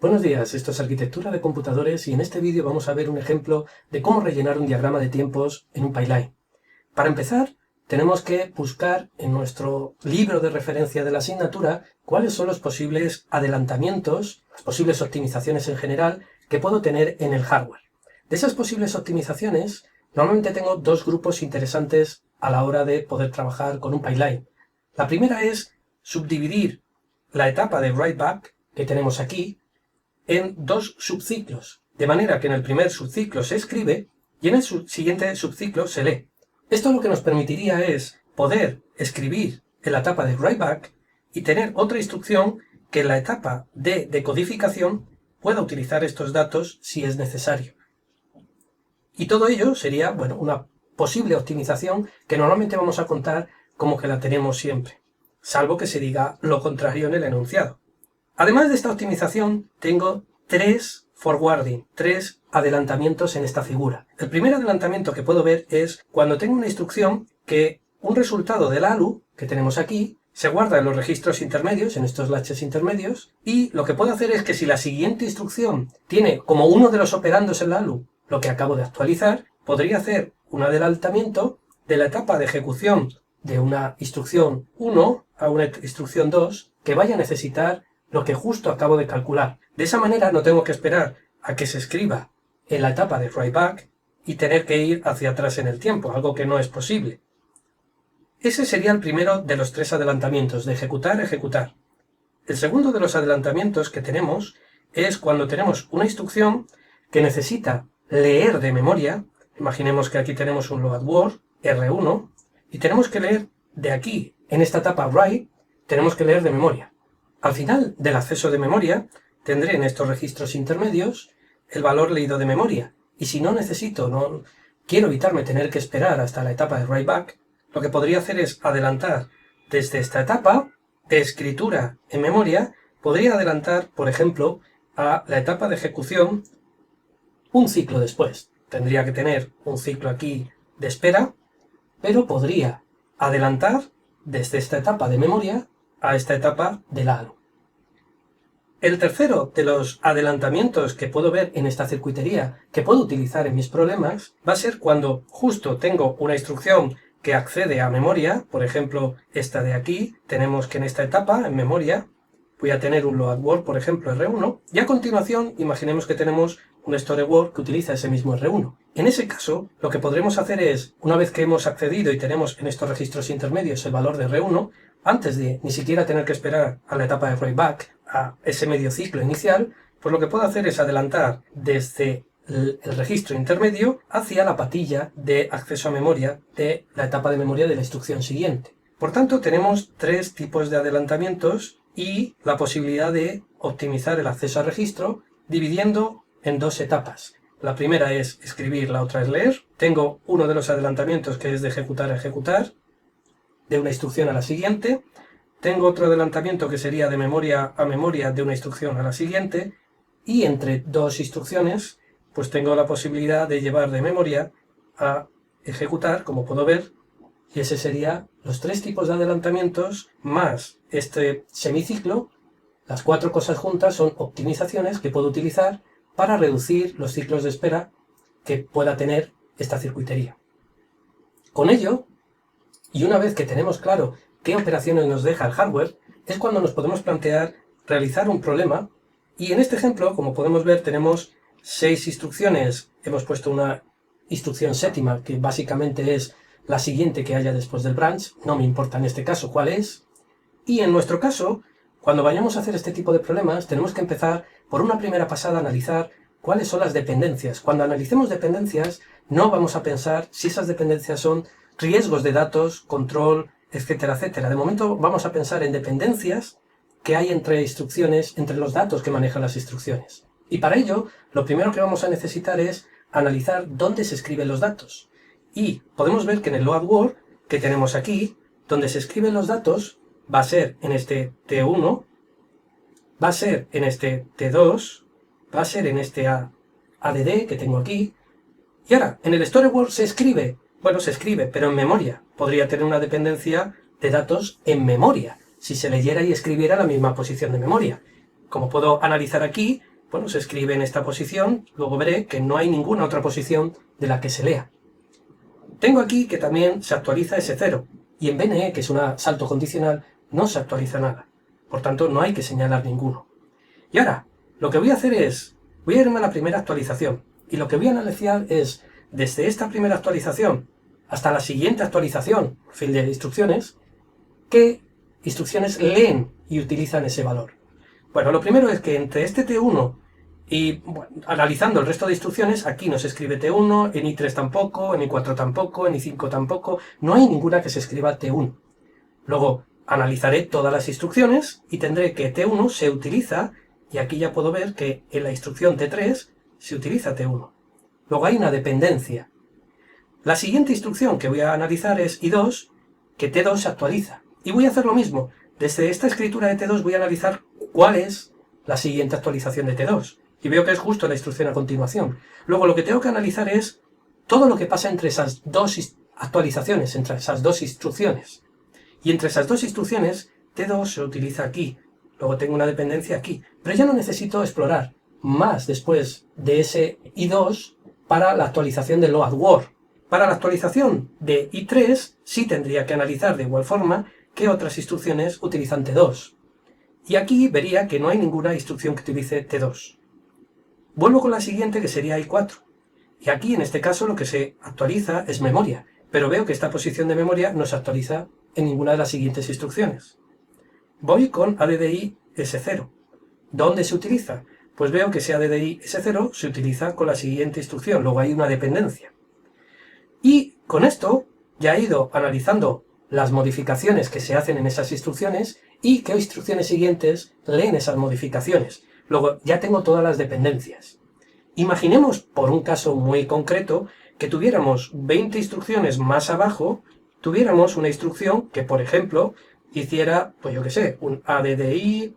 Buenos días, esto es Arquitectura de Computadores y en este vídeo vamos a ver un ejemplo de cómo rellenar un diagrama de tiempos en un pipeline. Para empezar, tenemos que buscar en nuestro libro de referencia de la asignatura cuáles son los posibles adelantamientos, las posibles optimizaciones en general que puedo tener en el hardware. De esas posibles optimizaciones, normalmente tengo dos grupos interesantes a la hora de poder trabajar con un pipeline. La primera es subdividir la etapa de write back que tenemos aquí en dos subciclos, de manera que en el primer subciclo se escribe y en el siguiente subciclo se lee. Esto lo que nos permitiría es poder escribir en la etapa de writeback y tener otra instrucción que en la etapa de decodificación pueda utilizar estos datos si es necesario. Y todo ello sería, bueno, una posible optimización que normalmente vamos a contar como que la tenemos siempre, salvo que se diga lo contrario en el enunciado. Además de esta optimización, tengo tres adelantamientos en esta figura. El primer adelantamiento que puedo ver es cuando tengo una instrucción que un resultado del ALU, que tenemos aquí, se guarda en los registros intermedios, en estos latches intermedios, y lo que puedo hacer es que si la siguiente instrucción tiene como uno de los operandos en la ALU lo que acabo de actualizar, podría hacer un adelantamiento de la etapa de ejecución de una instrucción 1 a una instrucción 2 que vaya a necesitar lo que justo acabo de calcular. De esa manera no tengo que esperar a que se escriba en la etapa de writeback y tener que ir hacia atrás en el tiempo, algo que no es posible. Ese sería el primero de los tres adelantamientos, de ejecutar. El segundo de los adelantamientos que tenemos es cuando tenemos una instrucción que necesita leer de memoria. Imaginemos que aquí tenemos un load word, R1, y tenemos que leer de aquí, en esta etapa write, tenemos que leer de memoria. Al final del acceso de memoria, tendré en estos registros intermedios el valor leído de memoria. Y si no quiero evitarme tener que esperar hasta la etapa de writeback, lo que podría hacer es adelantar desde esta etapa de escritura en memoria, podría adelantar, por ejemplo, a la etapa de ejecución un ciclo después. Tendría que tener un ciclo aquí de espera, pero podría adelantar desde esta etapa de memoria a esta etapa del ALU. El tercero de los adelantamientos que puedo ver en esta circuitería que puedo utilizar en mis problemas va a ser cuando justo tengo una instrucción que accede a memoria, por ejemplo esta de aquí, tenemos que en esta etapa, en memoria, voy a tener un load word, por ejemplo R1, y a continuación imaginemos que tenemos un store word que utiliza ese mismo R1. En ese caso, lo que podremos hacer es, una vez que hemos accedido y tenemos en estos registros intermedios el valor de R1, antes de ni siquiera tener que esperar a la etapa de writeback, a ese medio ciclo inicial, pues lo que puedo hacer es adelantar desde el registro intermedio hacia la patilla de acceso a memoria de la etapa de memoria de la instrucción siguiente. Por tanto, tenemos tres tipos de adelantamientos y la posibilidad de optimizar el acceso al registro dividiendo en dos etapas. La primera es escribir, la otra es leer. Tengo uno de los adelantamientos que es de ejecutar a ejecutar, de una instrucción a la siguiente. Tengo otro adelantamiento que sería de memoria a memoria de una instrucción a la siguiente. Y entre dos instrucciones, pues tengo la posibilidad de llevar de memoria a ejecutar, como puedo ver. Y ese sería los tres tipos de adelantamientos más este semiciclo. Las cuatro cosas juntas son optimizaciones que puedo utilizar para reducir los ciclos de espera que pueda tener esta circuitería. Con ello, y una vez que tenemos claro qué operaciones nos deja el hardware, es cuando nos podemos plantear realizar un problema. Y en este ejemplo, como podemos ver, tenemos 6 instrucciones. Hemos puesto una instrucción séptima, que básicamente es la siguiente que haya después del branch. No me importa en este caso cuál es. Y en nuestro caso, cuando vayamos a hacer este tipo de problemas, tenemos que empezar por una primera pasada a analizar cuáles son las dependencias. Cuando analicemos dependencias, no vamos a pensar si esas dependencias son riesgos de datos, control, etcétera, etcétera. De momento vamos a pensar en dependencias que hay entre instrucciones, entre los datos que manejan las instrucciones. Y para ello, lo primero que vamos a necesitar es analizar dónde se escriben los datos. Y podemos ver que en el load word que tenemos aquí, donde se escriben los datos, va a ser en este T1, va a ser en este T2, va a ser en este ADD que tengo aquí. Y ahora, en el store word se escribe, pero en memoria. Podría tener una dependencia de datos en memoria, si se leyera y escribiera la misma posición de memoria. Como puedo analizar aquí, bueno, se escribe en esta posición, luego veré que no hay ninguna otra posición de la que se lea. Tengo aquí que también se actualiza S0, y en BNE, que es un salto condicional, no se actualiza nada. Por tanto, no hay que señalar ninguno. Y ahora, lo que voy a hacer es, voy a irme a la primera actualización, y lo que voy a analizar es, desde esta primera actualización hasta la siguiente actualización, fin de instrucciones, qué instrucciones leen y utilizan ese valor. Bueno, lo primero es que entre este T1 y bueno, analizando el resto de instrucciones, aquí no se escribe T1, en I3 tampoco, en I4 tampoco, en I5 tampoco, no hay ninguna que se escriba T1. Luego analizaré todas las instrucciones y tendré que T1 se utiliza, y aquí ya puedo ver que en la instrucción T3 se utiliza T1. Luego hay una dependencia. La siguiente instrucción que voy a analizar es I2, que T2 se actualiza. Y voy a hacer lo mismo. Desde esta escritura de T2 voy a analizar cuál es la siguiente actualización de T2. Y veo que es justo la instrucción a continuación. Luego lo que tengo que analizar es todo lo que pasa entre esas dos actualizaciones, entre esas dos instrucciones. Y entre esas dos instrucciones, T2 se utiliza aquí. Luego tengo una dependencia aquí. Pero ya no necesito explorar más después de ese I2 para la actualización de load word. Para la actualización de I3 sí tendría que analizar de igual forma qué otras instrucciones utilizan T2. Y aquí vería que no hay ninguna instrucción que utilice T2. Vuelvo con la siguiente, que sería I4. Y aquí, en este caso, lo que se actualiza es memoria. Pero veo que esta posición de memoria no se actualiza en ninguna de las siguientes instrucciones. Voy con ADDI S0. ¿Dónde se utiliza? Pues veo que ese ADDI S0 se utiliza con la siguiente instrucción. Luego hay una dependencia. Y con esto ya he ido analizando las modificaciones que se hacen en esas instrucciones y qué instrucciones siguientes leen esas modificaciones. Luego ya tengo todas las dependencias. Imaginemos, por un caso muy concreto, que tuviéramos 20 instrucciones más abajo, tuviéramos una instrucción que, por ejemplo, hiciera, pues yo qué sé, un ADDI,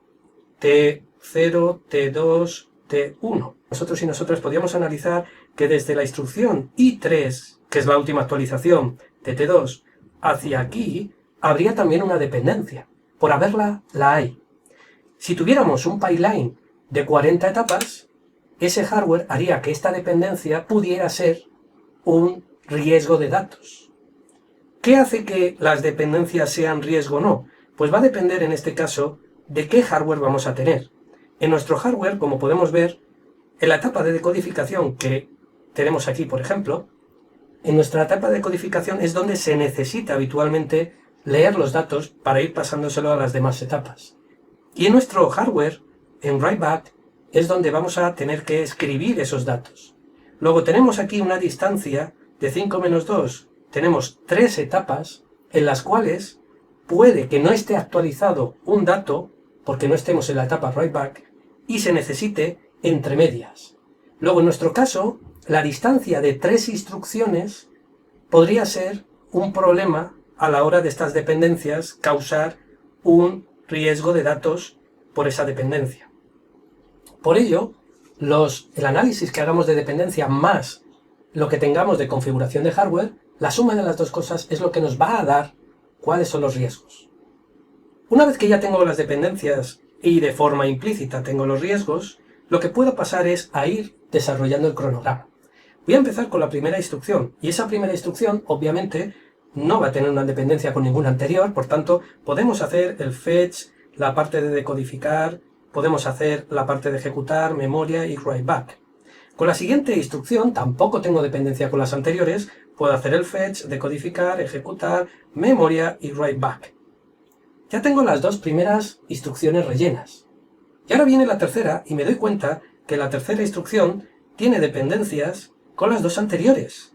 T0, T2, T1. Nosotros y nosotras podríamos analizar que desde la instrucción I3, que es la última actualización de T2, hacia aquí, habría también una dependencia. Por haberla, la hay. Si tuviéramos un pipeline de 40 etapas, ese hardware haría que esta dependencia pudiera ser un riesgo de datos. ¿Qué hace que las dependencias sean riesgo o no? Pues va a depender en este caso de qué hardware vamos a tener. En nuestro hardware, como podemos ver, en la etapa de decodificación que tenemos aquí, por ejemplo, en nuestra etapa de decodificación es donde se necesita habitualmente leer los datos para ir pasándoselo a las demás etapas. Y en nuestro hardware, en write-back, es donde vamos a tener que escribir esos datos. Luego tenemos aquí una distancia de 5 menos 2. Tenemos 3 etapas en las cuales puede que no esté actualizado un dato, porque no estemos en la etapa write-back, y se necesite entre medias. Luego, en nuestro caso, la distancia de 3 instrucciones podría ser un problema a la hora de estas dependencias causar un riesgo de datos por esa dependencia. Por ello, el análisis que hagamos de dependencia más lo que tengamos de configuración de hardware, la suma de las dos cosas es lo que nos va a dar cuáles son los riesgos. Una vez que ya tengo las dependencias y de forma implícita tengo los riesgos, lo que puedo pasar es a ir desarrollando el cronograma. Voy a empezar con la primera instrucción, y esa primera instrucción, obviamente, no va a tener una dependencia con ninguna anterior, por tanto, podemos hacer el fetch, la parte de decodificar, podemos hacer la parte de ejecutar, memoria y write back. Con la siguiente instrucción, tampoco tengo dependencia con las anteriores, puedo hacer el fetch, decodificar, ejecutar, memoria y write back. Ya tengo las dos primeras instrucciones rellenas. Y ahora viene la tercera y me doy cuenta que la tercera instrucción tiene dependencias con las dos anteriores.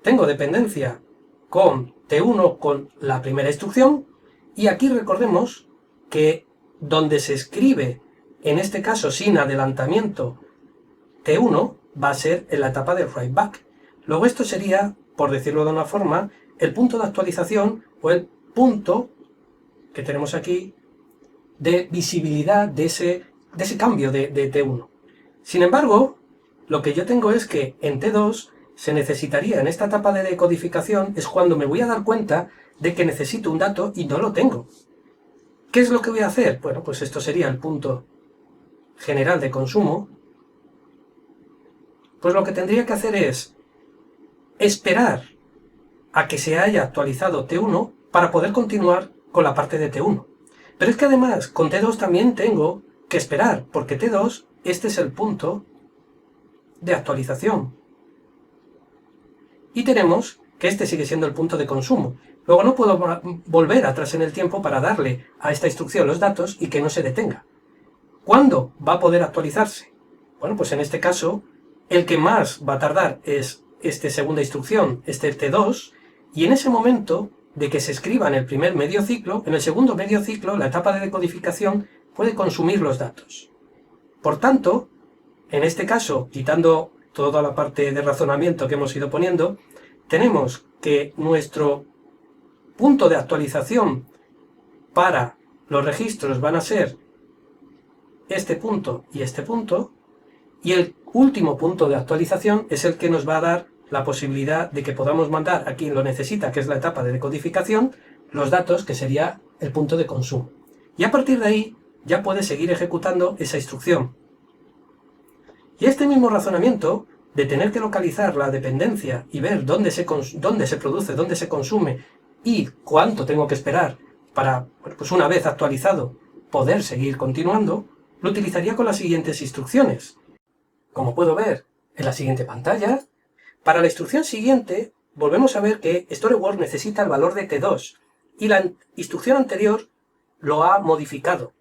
Tengo dependencia con T1 con la primera instrucción y aquí recordemos que donde se escribe, en este caso sin adelantamiento, T1 va a ser en la etapa de write back. Luego esto sería, por decirlo de una forma, el punto de actualización o el punto que tenemos aquí de visibilidad de ese cambio de T1. Sin embargo, lo que yo tengo es que en T2 se necesitaría, en esta etapa de decodificación, es cuando me voy a dar cuenta de que necesito un dato y no lo tengo. ¿Qué es lo que voy a hacer? Bueno, pues esto sería el punto general de consumo. pues lo que tendría que hacer es esperar a que se haya actualizado T1 para poder continuar con la parte de T1. Pero es que además con T2 también tengo que esperar, porque T2, este es el punto de actualización. Y tenemos que este sigue siendo el punto de consumo. Luego no puedo volver atrás en el tiempo para darle a esta instrucción los datos y que no se detenga. ¿Cuándo va a poder actualizarse? Bueno, pues en este caso, el que más va a tardar es esta segunda instrucción, este T2, y en ese momento de que se escriba en el primer medio ciclo, en el segundo medio ciclo, la etapa de decodificación puede consumir los datos. Por tanto, en este caso, quitando toda la parte de razonamiento que hemos ido poniendo, tenemos que nuestro punto de actualización para los registros van a ser este punto, y el último punto de actualización es el que nos va a dar la posibilidad de que podamos mandar a quien lo necesita, que es la etapa de decodificación, los datos, que sería el punto de consumo. Y a partir de ahí ya puede seguir ejecutando esa instrucción. Y este mismo razonamiento de tener que localizar la dependencia y ver dónde se produce, dónde se consume y cuánto tengo que esperar para, pues una vez actualizado, poder seguir continuando, lo utilizaría con las siguientes instrucciones. Como puedo ver en la siguiente pantalla, para la instrucción siguiente volvemos a ver que StoryWorks necesita el valor de T2 y la instrucción anterior lo ha modificado.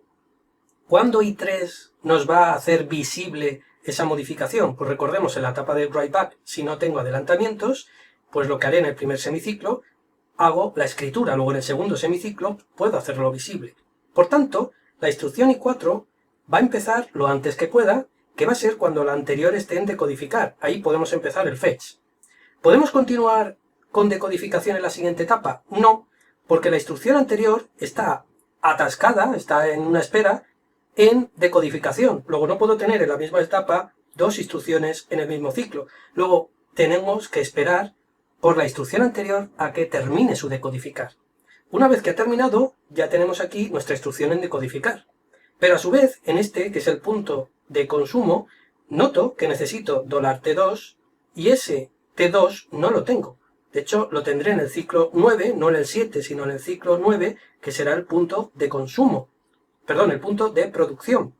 ¿Cuándo i3 nos va a hacer visible esa modificación? Pues recordemos en la etapa de writeback, si no tengo adelantamientos, pues lo que haré en el primer semiciclo, hago la escritura, luego en el segundo semiciclo puedo hacerlo visible. Por tanto, la instrucción i4 va a empezar lo antes que pueda, que va a ser cuando la anterior esté en decodificar. Ahí podemos empezar el fetch. ¿Podemos continuar con decodificación en la siguiente etapa? No, porque la instrucción anterior está atascada, está en una espera, en decodificación. Luego no puedo tener en la misma etapa dos instrucciones en el mismo ciclo. Luego tenemos que esperar por la instrucción anterior a que termine su decodificar. Una vez que ha terminado, ya tenemos aquí nuestra instrucción en decodificar. Pero a su vez, en este, que es el punto de consumo, noto que necesito $T2 y ese T2 no lo tengo. De hecho, lo tendré en el ciclo 9, no en el 7, sino en el ciclo 9, que será el punto de consumo. Perdón, el punto de producción.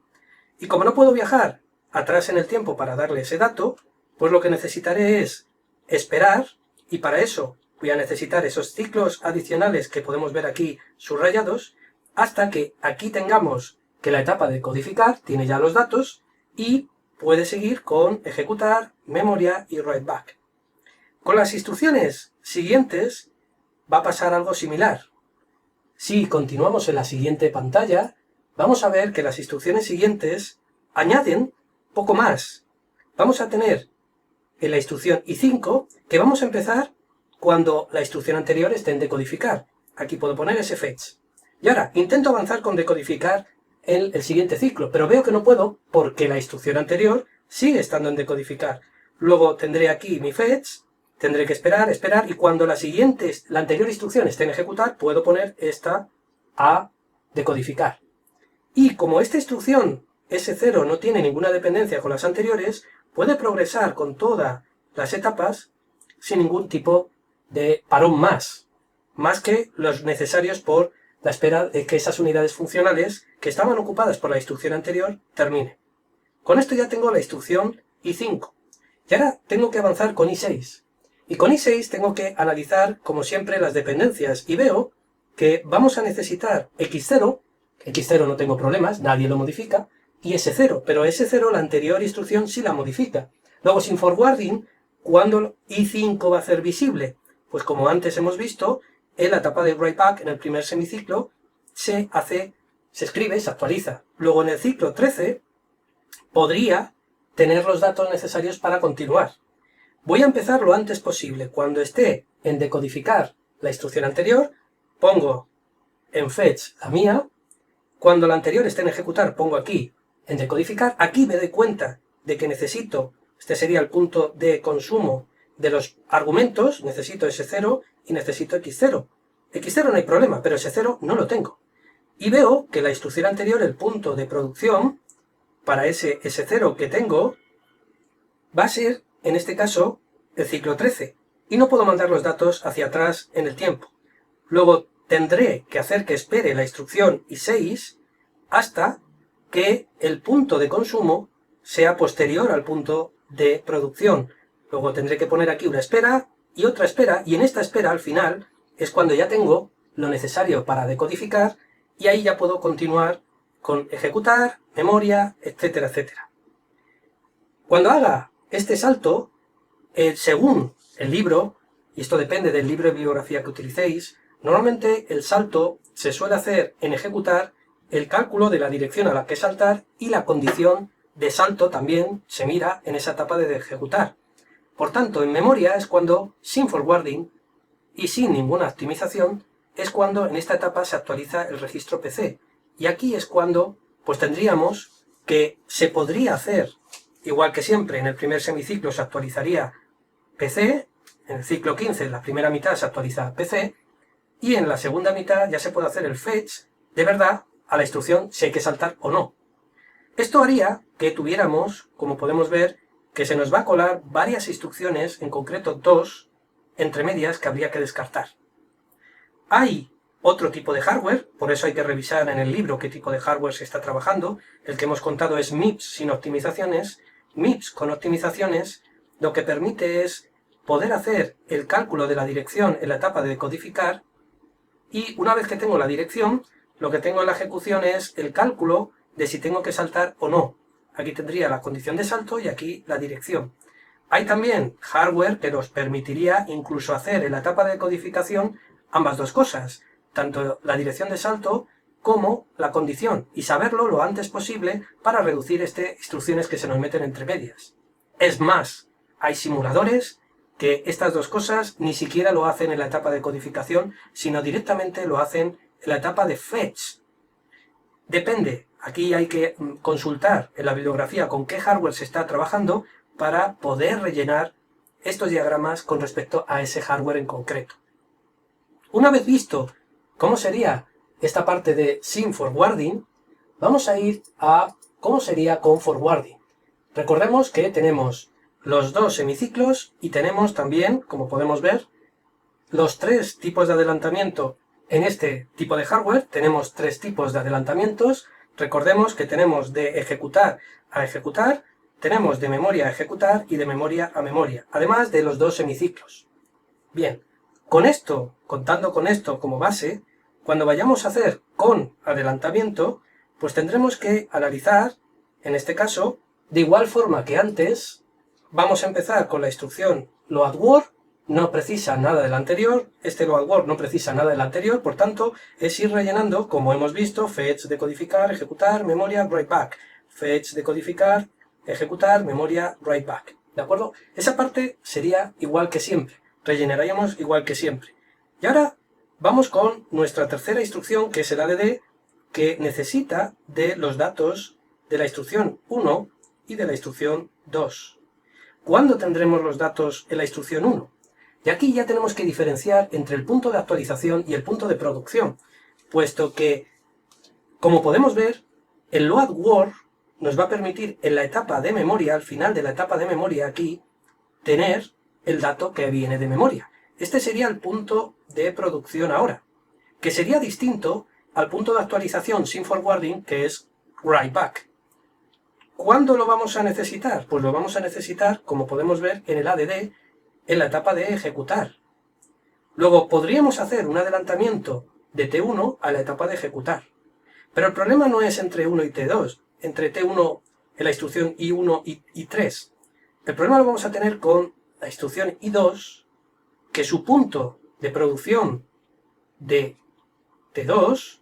Y como no puedo viajar atrás en el tiempo para darle ese dato, pues lo que necesitaré es esperar, y para eso voy a necesitar esos ciclos adicionales que podemos ver aquí subrayados, hasta que aquí tengamos que la etapa de codificar tiene ya los datos y puede seguir con ejecutar, memoria y writeback. Con las instrucciones siguientes va a pasar algo similar. Si continuamos en la siguiente pantalla, vamos a ver que las instrucciones siguientes añaden poco más. Vamos a tener en la instrucción i5 que vamos a empezar cuando la instrucción anterior esté en decodificar. Aquí puedo poner ese fetch. Y ahora intento avanzar con decodificar en el siguiente ciclo, pero veo que no puedo porque la instrucción anterior sigue estando en decodificar. Luego tendré aquí mi fetch, tendré que esperar, y cuando la anterior instrucción esté en ejecutar, puedo poner esta a decodificar. Y como esta instrucción S0 no tiene ninguna dependencia con las anteriores, puede progresar con todas las etapas sin ningún tipo de parón más que los necesarios por la espera de que esas unidades funcionales que estaban ocupadas por la instrucción anterior termine. Con esto ya tengo la instrucción i5. Y ahora tengo que avanzar con i6. Y con i6 tengo que analizar, como siempre, las dependencias. Y veo que vamos a necesitar x0 no tengo problemas, nadie lo modifica, y S0, pero S0 la anterior instrucción sí la modifica. Luego, sin forwarding, ¿cuándo i5 va a ser visible? Pues como antes hemos visto, en la etapa de writeback, en el primer semiciclo, se escribe, se actualiza. Luego en el ciclo 13, podría tener los datos necesarios para continuar. Voy a empezar lo antes posible. Cuando esté en decodificar la instrucción anterior, pongo en fetch la mía. Cuando la anterior esté en ejecutar, pongo aquí en decodificar. Aquí me doy cuenta de que necesito, este sería el punto de consumo de los argumentos, necesito S0 y necesito X0. X0 no hay problema, pero S0 no lo tengo. Y veo que la instrucción anterior, el punto de producción, para ese S0 que tengo, va a ser en este caso, el ciclo 13, y no puedo mandar los datos hacia atrás en el tiempo. Luego tendré que hacer que espere la instrucción I6 hasta que el punto de consumo sea posterior al punto de producción. Luego tendré que poner aquí una espera y otra espera, y en esta espera al final es cuando ya tengo lo necesario para decodificar, y ahí ya puedo continuar con ejecutar, memoria, etcétera, etcétera. Cuando haga este salto, según el libro, y esto depende del libro de bibliografía que utilicéis, normalmente el salto se suele hacer en ejecutar el cálculo de la dirección a la que saltar, y la condición de salto también se mira en esa etapa de ejecutar. Por tanto, en memoria es cuando, sin forwarding y sin ninguna optimización, es cuando en esta etapa se actualiza el registro PC. Y aquí es cuando pues tendríamos que se podría hacer, igual que siempre, en el primer semiciclo se actualizaría PC, en el ciclo 15, en la primera mitad se actualiza PC, y en la segunda mitad ya se puede hacer el fetch de verdad a la instrucción si hay que saltar o no. Esto haría que tuviéramos, como podemos ver, que se nos va a colar varias instrucciones, en concreto 2, entre medias, que habría que descartar. Hay otro tipo de hardware, por eso hay que revisar en el libro qué tipo de hardware se está trabajando. El que hemos contado es MIPS sin optimizaciones. MIPS con optimizaciones lo que permite es poder hacer el cálculo de la dirección en la etapa de decodificar, y una vez que tengo la dirección, lo que tengo en la ejecución es el cálculo de si tengo que saltar o no. Aquí tendría la condición de salto y aquí la dirección. Hay también hardware que nos permitiría incluso hacer en la etapa de codificación ambas dos cosas, tanto la dirección de salto como la condición, y saberlo lo antes posible para reducir instrucciones que se nos meten entre medias. Es más, hay simuladores que estas dos cosas ni siquiera lo hacen en la etapa de codificación, sino directamente lo hacen en la etapa de fetch. Depende, aquí hay que consultar en la bibliografía con qué hardware se está trabajando para poder rellenar estos diagramas con respecto a ese hardware en concreto. Una vez visto cómo sería esta parte de sin forwarding, vamos a ir a cómo sería con forwarding. Recordemos que tenemos los dos semiciclos y tenemos también, como podemos ver, los tres tipos de adelantamiento. En este tipo de hardware tenemos tres tipos de adelantamientos. Recordemos que tenemos de ejecutar a ejecutar, tenemos de memoria a ejecutar y de memoria a memoria, además de los dos semiciclos. Bien, con esto, contando con esto como base, cuando vayamos a hacer con adelantamiento, pues tendremos que analizar, en este caso, de igual forma que antes, vamos a empezar con la instrucción load word, no precisa nada del anterior, este load word no precisa nada del anterior, por tanto, es ir rellenando, como hemos visto, fetch, decodificar, ejecutar, memoria, write back, fetch, decodificar, ejecutar, memoria, write back, ¿de acuerdo? Esa parte sería igual que siempre, rellenaríamos igual que siempre. Y ahora vamos con nuestra tercera instrucción, que es el add, que necesita de los datos de la instrucción 1 y de la instrucción 2. ¿Cuándo tendremos los datos en la instrucción 1? Y aquí ya tenemos que diferenciar entre el punto de actualización y el punto de producción, puesto que, como podemos ver, el load word nos va a permitir en la etapa de memoria, al final de la etapa de memoria aquí, tener el dato que viene de memoria. Este sería el punto de producción ahora, que sería distinto al punto de actualización sin forwarding, que es write back. ¿Cuándo lo vamos a necesitar? Pues lo vamos a necesitar, como podemos ver, en el add, en la etapa de ejecutar. Luego podríamos hacer un adelantamiento de T1 a la etapa de ejecutar. Pero el problema no es entre 1 y T2, entre T1 en la instrucción I1 y I3. El problema lo vamos a tener con la instrucción I2, que su punto de producción de T2,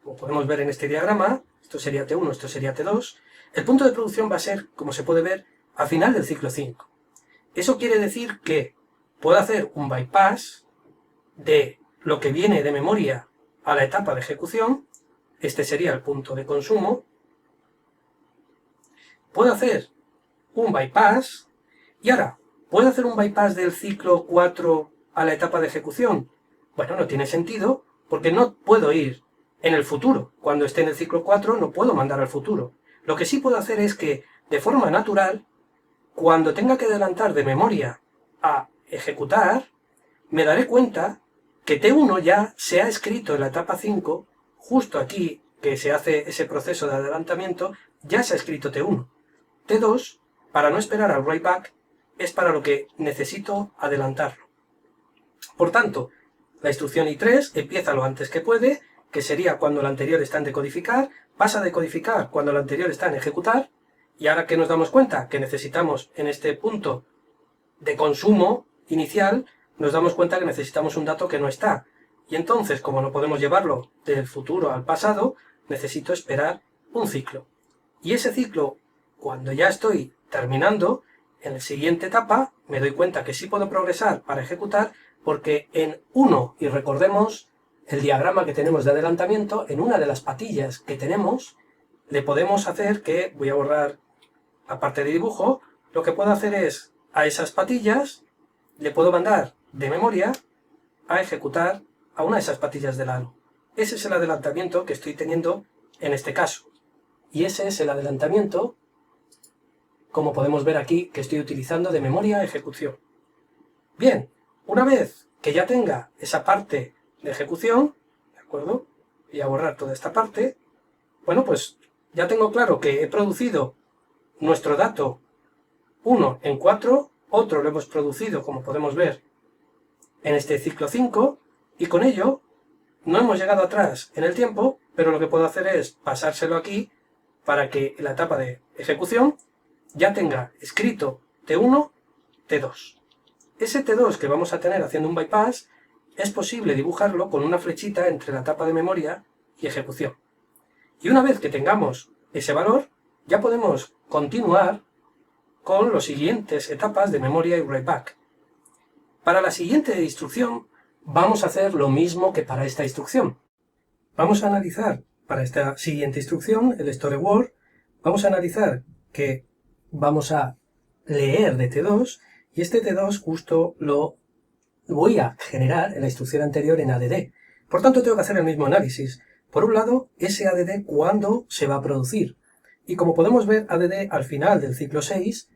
como podemos ver en este diagrama, esto sería T1, esto sería T2, el punto de producción va a ser, como se puede ver, al final del ciclo 5. Eso quiere decir que puedo hacer un bypass de lo que viene de memoria a la etapa de ejecución, este sería el punto de consumo. Puedo hacer un bypass, y ahora, ¿puedo hacer un bypass del ciclo 4 a la etapa de ejecución? Bueno, no tiene sentido, porque no puedo ir en el futuro. Cuando esté en el ciclo 4 no puedo mandar al futuro. Lo que sí puedo hacer es que, de forma natural, cuando tenga que adelantar de memoria a ejecutar, me daré cuenta que T1 ya se ha escrito en la etapa 5, justo aquí que se hace ese proceso de adelantamiento, ya se ha escrito T1. T2, para no esperar al write back, es para lo que necesito adelantarlo. Por tanto, la instrucción I3 empieza lo antes que puede, que sería cuando la anterior está en decodificar, pasa a decodificar cuando la anterior está en ejecutar, y ahora que nos damos cuenta que necesitamos en este punto de consumo inicial, nos damos cuenta que necesitamos un dato que no está. Y entonces, como no podemos llevarlo del futuro al pasado, necesito esperar un ciclo. Y ese ciclo, cuando ya estoy terminando, en la siguiente etapa, me doy cuenta que sí puedo progresar para ejecutar, porque en 1, y recordemos el diagrama que tenemos de adelantamiento, en una de las patillas que tenemos, le podemos hacer que, voy a borrar la parte de dibujo, lo que puedo hacer es, a esas patillas, le puedo mandar de memoria a ejecutar a una de esas patillas del ALU. Ese es el adelantamiento que estoy teniendo en este caso. Y ese es el adelantamiento, como podemos ver aquí, que estoy utilizando de memoria a ejecución. Bien, una vez que ya tenga esa parte de ejecución, ¿de acuerdo? Voy a borrar toda esta parte. Bueno, pues ya tengo claro que he producido nuestro dato 1 en 4, otro lo hemos producido, como podemos ver, en este ciclo 5, y con ello no hemos llegado atrás en el tiempo, pero lo que puedo hacer es pasárselo aquí para que en la etapa de ejecución ya tenga escrito T1, T2. Ese T2 que vamos a tener haciendo un bypass es posible dibujarlo con una flechita entre la etapa de memoria y ejecución. Y una vez que tengamos ese valor, ya podemos continuar con las siguientes etapas de memoria y write back. Para la siguiente instrucción vamos a hacer lo mismo que para esta instrucción. Vamos a analizar para esta siguiente instrucción, el store word, vamos a analizar que vamos a leer de T2 y este T2 justo lo voy a generar en la instrucción anterior en ADD. Por tanto, tengo que hacer el mismo análisis. Por un lado, ese ADD cuándo se va a producir. Y como podemos ver, ADD al final del ciclo 6,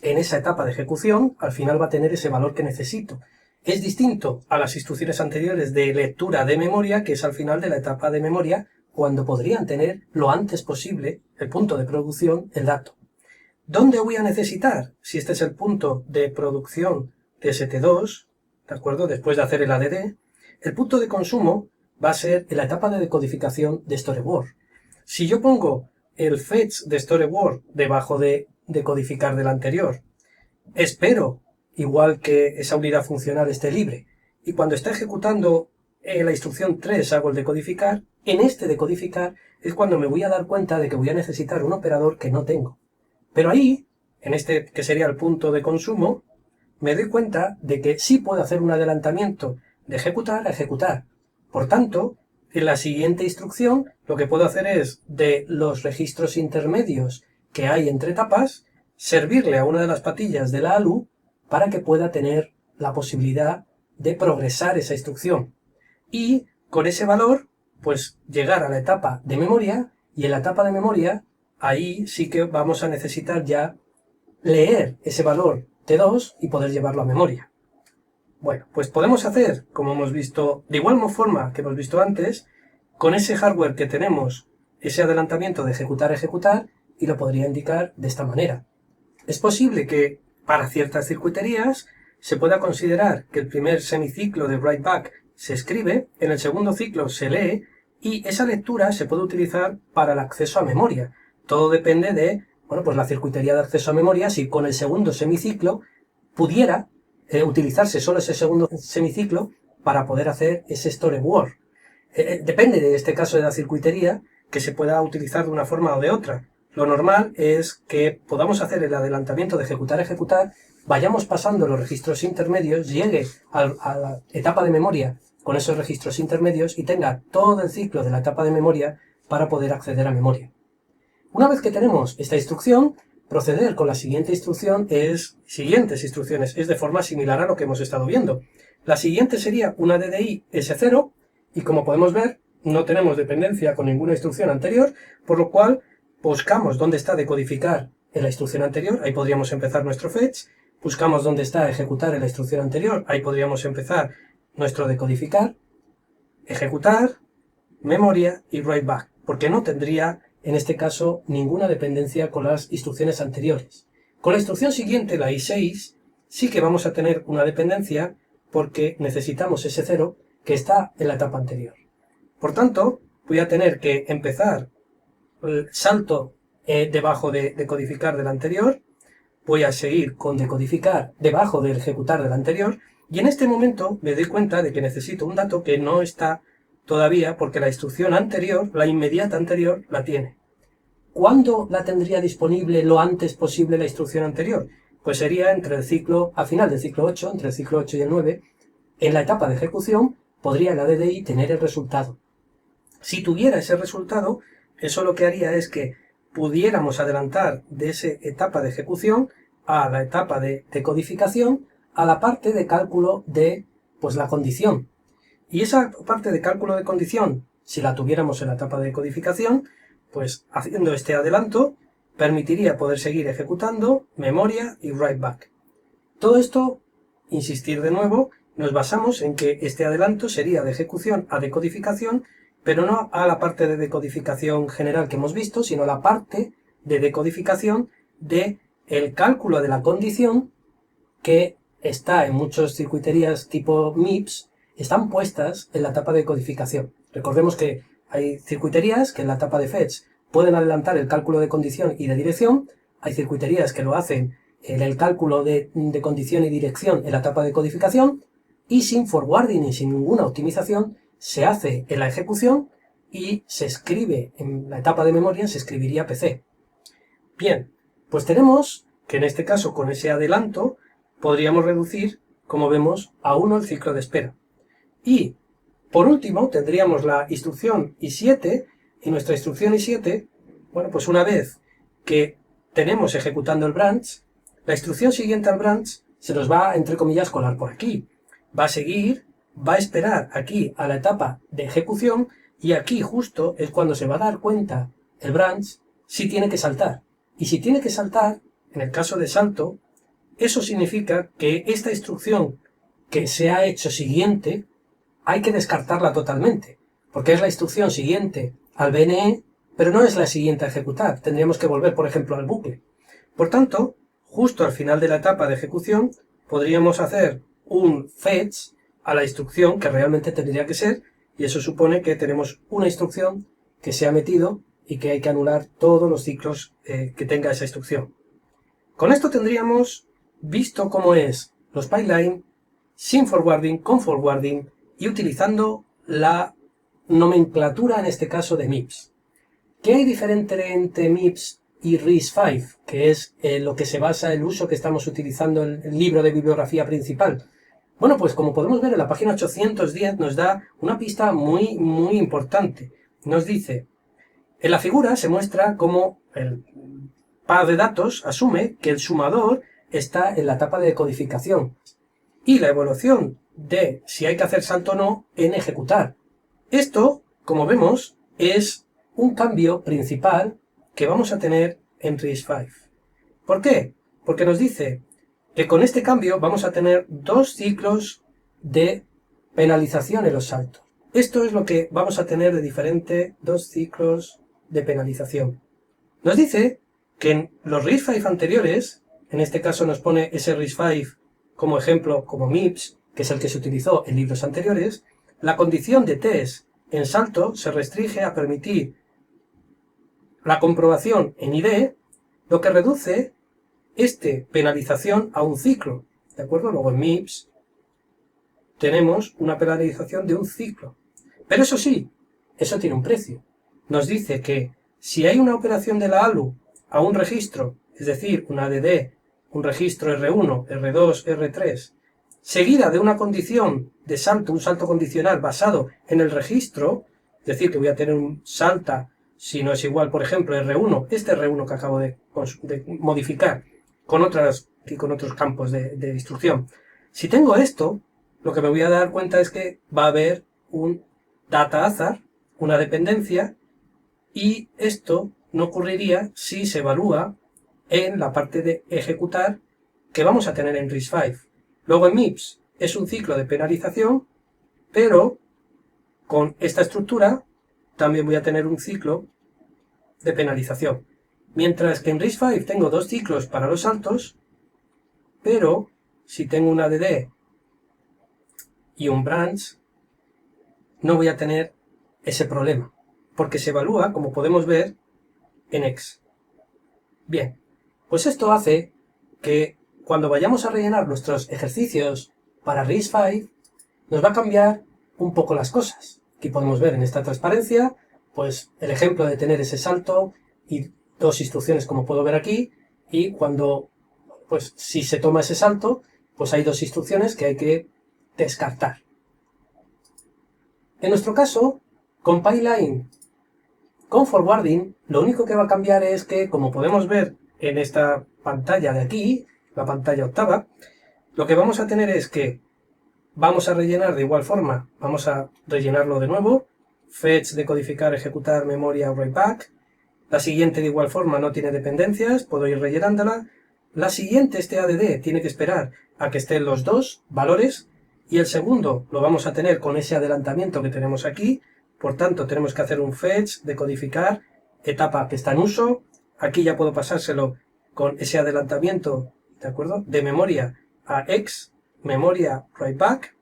en esa etapa de ejecución, al final va a tener ese valor que necesito. Es distinto a las instrucciones anteriores de lectura de memoria, que es al final de la etapa de memoria, cuando podrían tener lo antes posible el punto de producción, el dato. ¿Dónde voy a necesitar? Si este es el punto de producción de ST2, ¿de acuerdo? Después de hacer el ADD, el punto de consumo va a ser en la etapa de decodificación de StoreWord. Si yo pongo el fetch de StoreWord debajo de decodificar del anterior, espero, igual que esa unidad funcional esté libre, y cuando está ejecutando la instrucción 3 hago el decodificar, en este decodificar es cuando me voy a dar cuenta de que voy a necesitar un operador que no tengo. Pero ahí, en este que sería el punto de consumo, me doy cuenta de que sí puedo hacer un adelantamiento de ejecutar a ejecutar. Por tanto, en la siguiente instrucción lo que puedo hacer es, de los registros intermedios que hay entre etapas, servirle a una de las patillas de la ALU para que pueda tener la posibilidad de progresar esa instrucción. Y con ese valor, pues llegar a la etapa de memoria, y en la etapa de memoria, ahí sí que vamos a necesitar ya leer ese valor T2 y poder llevarlo a memoria. Bueno, pues podemos hacer, como hemos visto, de igual forma que hemos visto antes, con ese hardware que tenemos, ese adelantamiento de ejecutar a ejecutar, y lo podría indicar de esta manera. Es posible que, para ciertas circuiterías, se pueda considerar que el primer semiciclo de write back se escribe, en el segundo ciclo se lee, y esa lectura se puede utilizar para el acceso a memoria. Todo depende de, bueno, pues la circuitería de acceso a memoria, si con el segundo semiciclo pudiera utilizarse solo ese segundo semiciclo para poder hacer ese StoreWord. Depende de este caso de la circuitería que se pueda utilizar de una forma o de otra. Lo normal es que podamos hacer el adelantamiento de ejecutar a ejecutar, vayamos pasando los registros intermedios, llegue a la etapa de memoria con esos registros intermedios y tenga todo el ciclo de la etapa de memoria para poder acceder a memoria. Una vez que tenemos esta instrucción, proceder con la siguiente instrucción siguientes instrucciones es de forma similar a lo que hemos estado viendo. La siguiente sería una DDI S0 y como podemos ver no tenemos dependencia con ninguna instrucción anterior, por lo cual buscamos dónde está decodificar en la instrucción anterior, ahí podríamos empezar nuestro fetch, buscamos dónde está ejecutar en la instrucción anterior, ahí podríamos empezar nuestro decodificar, ejecutar, memoria y write back, porque no tendría en este caso ninguna dependencia con las instrucciones anteriores. Con la instrucción siguiente, la I6, sí que vamos a tener una dependencia porque necesitamos ese 0 que está en la etapa anterior. Por tanto, voy a tener que empezar el salto debajo de decodificar del anterior, voy a seguir con decodificar debajo del ejecutar del anterior, y en este momento me doy cuenta de que necesito un dato que no está todavía porque la instrucción anterior, la inmediata anterior, la tiene. ¿Cuándo la tendría disponible lo antes posible la instrucción anterior? Pues sería entre el ciclo, al final del ciclo 8, entre el ciclo 8 y el 9, en la etapa de ejecución podría la DDI tener el resultado. Si tuviera ese resultado, eso lo que haría es que pudiéramos adelantar de esa etapa de ejecución a la etapa de decodificación a la parte de cálculo de la condición. Y esa parte de cálculo de condición, si la tuviéramos en la etapa de decodificación, pues haciendo este adelanto, permitiría poder seguir ejecutando memoria y write back. Todo esto, insistir de nuevo, nos basamos en que este adelanto sería de ejecución a decodificación, pero no a la parte de decodificación general que hemos visto, sino a la parte de decodificación de el cálculo de la condición que está en muchas circuiterías tipo MIPS, están puestas en la etapa de codificación. Recordemos que hay circuiterías que en la etapa de fetch pueden adelantar el cálculo de condición y de dirección, hay circuiterías que lo hacen en el cálculo de condición y dirección en la etapa de codificación, y sin forwarding y sin ninguna optimización se hace en la ejecución y se escribe en la etapa de memoria, se escribiría PC. Bien, pues tenemos que en este caso con ese adelanto podríamos reducir, como vemos, a 1 el ciclo de espera. Y, por último, tendríamos la instrucción I7, y nuestra instrucción I7, bueno, pues una vez que tenemos ejecutando el branch, la instrucción siguiente al branch se nos va, entre comillas, colar por aquí. Va a seguir, va a esperar aquí a la etapa de ejecución, y aquí justo es cuando se va a dar cuenta el branch si tiene que saltar. Y si tiene que saltar, en el caso de salto, eso significa que esta instrucción que se ha hecho siguiente hay que descartarla totalmente, porque es la instrucción siguiente al BNE, pero no es la siguiente a ejecutar. Tendríamos que volver, por ejemplo, al bucle. Por tanto, justo al final de la etapa de ejecución, podríamos hacer un fetch a la instrucción que realmente tendría que ser, y eso supone que tenemos una instrucción que se ha metido y que hay que anular todos los ciclos que tenga esa instrucción. Con esto tendríamos visto cómo es los pipelines sin forwarding, con forwarding y utilizando la nomenclatura en este caso de MIPS. ¿Qué hay diferente entre MIPS y RISC-V? Que es lo que se basa el uso que estamos utilizando en el libro de bibliografía principal. Bueno, pues como podemos ver en la página 810 nos da una pista muy importante. Nos dice, en la figura se muestra cómo el par de datos asume que el sumador está en la etapa de codificación y la evaluación de si hay que hacer salto o no en ejecutar. Esto, como vemos, es un cambio principal que vamos a tener en RISC-V. ¿Por qué? Porque nos dice que con este cambio vamos a tener 2 ciclos de penalización en los saltos. Esto es lo que vamos a tener de diferente, 2 ciclos de penalización. Nos dice que en los RISC-V anteriores, en este caso nos pone ese RISC-V como ejemplo, como MIPS, que es el que se utilizó en libros anteriores, la condición de test en salto se restringe a permitir la comprobación en IDE, lo que reduce esta penalización a un ciclo, ¿de acuerdo? Luego en MIPS tenemos una penalización de un ciclo. Pero eso sí, eso tiene un precio. Nos dice que si hay una operación de la ALU a un registro, es decir, una ADD, un registro R1, R2, R3, seguida de una condición de salto, un salto condicional basado en el registro, es decir, que voy a tener un salta, si no es igual, por ejemplo, R1, este R1 que acabo de modificar con otros campos de instrucción. Si tengo esto, lo que me voy a dar cuenta es que va a haber un data hazard, una dependencia, y esto no ocurriría si se evalúa en la parte de ejecutar que vamos a tener en RISC-V. Luego en MIPS es un ciclo de penalización, pero con esta estructura también voy a tener un ciclo de penalización. Mientras que en RISC-V tengo dos ciclos para los saltos, pero si tengo un ADD y un branch, no voy a tener ese problema, porque se evalúa, como podemos ver, en X. Bien, pues esto hace que cuando vayamos a rellenar nuestros ejercicios para RISC-V, nos va a cambiar un poco las cosas. Aquí podemos ver en esta transparencia, pues el ejemplo de tener ese salto y dos instrucciones como puedo ver aquí, y cuando, pues si se toma ese salto, pues hay dos instrucciones que hay que descartar. En nuestro caso, con Pipeline, con forwarding, lo único que va a cambiar es que, como podemos ver en esta pantalla de aquí, la pantalla octava, lo que vamos a tener es que vamos a rellenar de igual forma, vamos a rellenarlo de nuevo, fetch, decodificar, ejecutar, memoria, write back. La siguiente de igual forma no tiene dependencias, puedo ir rellenándola. La siguiente, este ADD, tiene que esperar a que estén los dos valores, y el segundo lo vamos a tener con ese adelantamiento que tenemos aquí. Por tanto, tenemos que hacer un fetch, decodificar, etapa que está en uso. Aquí ya puedo pasárselo con ese adelantamiento, ¿de acuerdo?, de memoria a X, memoria, write back.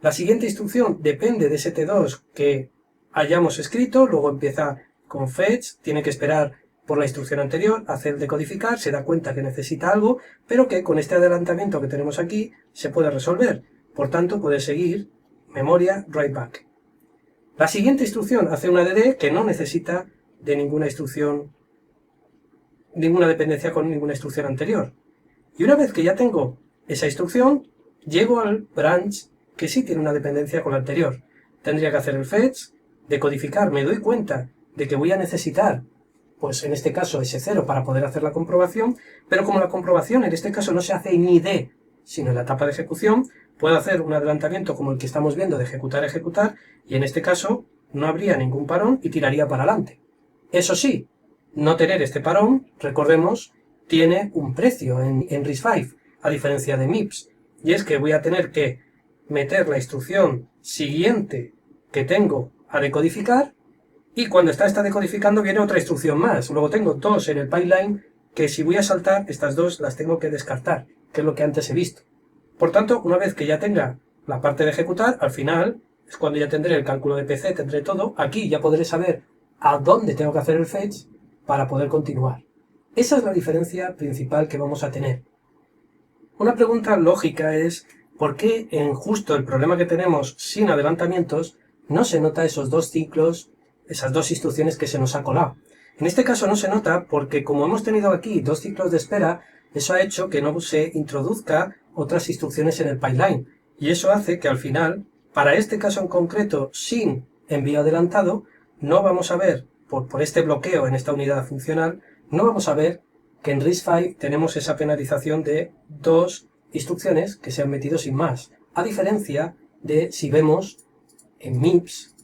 La siguiente instrucción depende de ese T2 que hayamos escrito, luego empieza con fetch, tiene que esperar por la instrucción anterior, hacer decodificar, se da cuenta que necesita algo, pero que con este adelantamiento que tenemos aquí se puede resolver. Por tanto, puede seguir memoria, write back. La siguiente instrucción hace un ADD que no necesita de ninguna instrucción, ninguna dependencia con ninguna instrucción anterior. Y una vez que ya tengo esa instrucción, llego al branch que sí tiene una dependencia con la anterior. Tendría que hacer el fetch, decodificar, me doy cuenta de que voy a necesitar, pues en este caso S0 para poder hacer la comprobación, pero como la comprobación en este caso no se hace en ID, sino en la etapa de ejecución, puedo hacer un adelantamiento como el que estamos viendo de ejecutar, ejecutar, y en este caso no habría ningún parón y tiraría para adelante. Eso sí, no tener este parón, recordemos, tiene un precio en RISC-V, a diferencia de MIPS, y es que voy a tener que meter la instrucción siguiente que tengo a decodificar, y cuando está decodificando viene otra instrucción más. Luego tengo dos en el pipeline que si voy a saltar, estas dos las tengo que descartar, que es lo que antes he visto. Por tanto, una vez que ya tenga la parte de ejecutar, al final es cuando ya tendré el cálculo de PC, tendré todo. Aquí ya podré saber a dónde tengo que hacer el fetch para poder continuar. Esa es la diferencia principal que vamos a tener. Una pregunta lógica es, ¿por qué en justo el problema que tenemos sin adelantamientos no se nota esos dos ciclos, esas dos instrucciones que se nos ha colado? En este caso no se nota porque como hemos tenido aquí dos ciclos de espera, eso ha hecho que no se introduzca otras instrucciones en el pipeline. Y eso hace que al final, para este caso en concreto, sin envío adelantado, no vamos a ver, por este bloqueo en esta unidad funcional, no vamos a ver que en RISC-V tenemos esa penalización de dos instrucciones que se han metido sin más. A diferencia de si vemos en MIPS,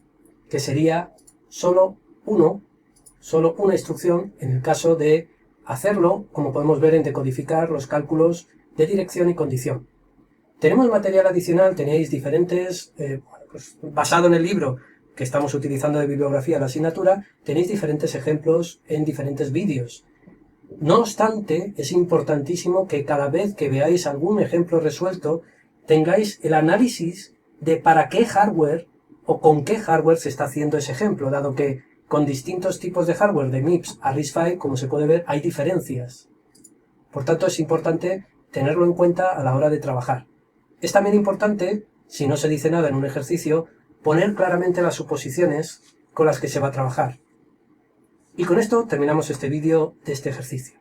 que sería solo una instrucción en el caso de hacerlo, como podemos ver en decodificar los cálculos de dirección y condición. Tenemos material adicional, tenéis diferentes, pues basado en el libro que estamos utilizando de bibliografía de la asignatura, tenéis diferentes ejemplos en diferentes vídeos. No obstante, es importantísimo que cada vez que veáis algún ejemplo resuelto, tengáis el análisis de para qué hardware o con qué hardware se está haciendo ese ejemplo, dado que con distintos tipos de hardware de MIPS a RISC-V, como se puede ver, hay diferencias. Por tanto, es importante tenerlo en cuenta a la hora de trabajar. Es también importante, si no se dice nada en un ejercicio, poner claramente las suposiciones con las que se va a trabajar. Y con esto terminamos este vídeo de este ejercicio.